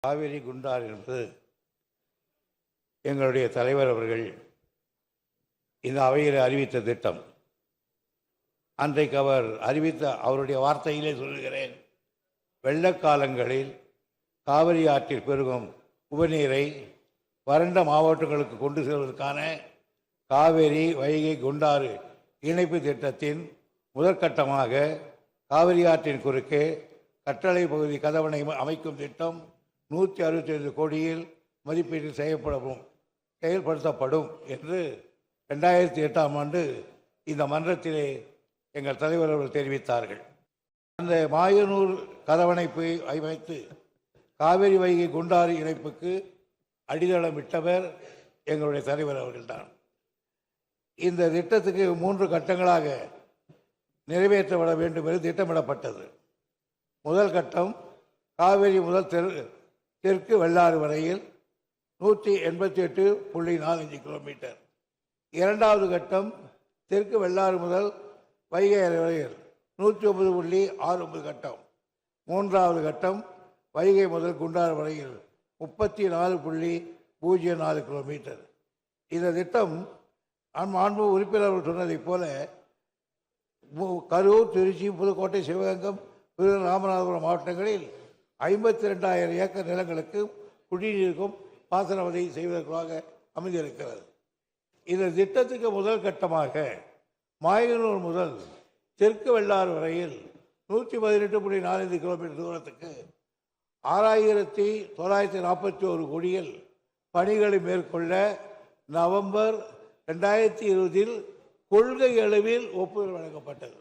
காவிரி குண்டாறு என்பது எங்களுடைய தலைவர் அவர்கள் இந்த அவையில் அறிவித்த திட்டம். அன்றைக்கு அவர் அறிவித்த அவருடைய வார்த்தையிலே சொல்லுகிறேன், வெள்ளக்காலங்களில் காவிரி ஆற்றில் பெருகும் உபநீரை வறண்ட மாவட்டங்களுக்கு கொண்டு செல்வதற்கான காவிரி வைகை குண்டாறு இணைப்பு திட்டத்தின் முதற்கட்டமாக காவிரி ஆற்றின் குறுக்கே கட்டளை பகுதி கதவணை அமைக்கும் திட்டம் 165 கோடியில் மதிப்பீட்டில் செயல்படுத்தப்படும் என்று 2008ஆம் ஆண்டு இந்த மன்றத்திலே எங்கள் தலைவர் அவர்கள் தெரிவித்தார்கள். அந்த மாயனூர் கதவணைப்பை அமைத்து காவிரி வைகை குண்டாறு இணைப்புக்கு அடித்தளமிட்டவர் எங்களுடைய தலைவர் அவர்கள்தான். இந்த திட்டத்துக்கு 3 கட்டங்களாக நிறைவேற்றப்பட வேண்டும் என்று திட்டமிடப்பட்டது. முதல் கட்டம் காவிரி முதல் தெற்கு வெள்ளாறு வரையில் 188.45 கிலோமீட்டர். இரண்டாவது கட்டம் தெற்கு வெள்ளாறு முதல் வைகை வரையில் 109.69 கட்டம். மூன்றாவது கட்டம் வைகை முதல் குண்டாறு வரையில் 34.04 கிலோமீட்டர். இந்த திட்டம் மாண்பு உறுப்பினர்கள் சொன்னதைப் போல கரூர், திருச்சி, புதுக்கோட்டை, சிவகங்கை, ராமநாதபுரம் மாவட்டங்களில் 52,000 ஏக்கர் நிலங்களுக்கு குடிநீருக்கும் பாசன வசதி செய்வதற்காக அமைந்திருக்கிறது. இந்த திட்டத்துக்கு முதல் கட்டமாக மாயனூர் முதல் தெற்கு வெள்ளாறு வரையில் 118.45 கிலோமீட்டர் தூரத்துக்கு 6,941 கோடியில் பணிகளை மேற்கொள்ள நவம்பர் 2020 கொள்கை அளவில் ஒப்புதல் வழங்கப்பட்டது.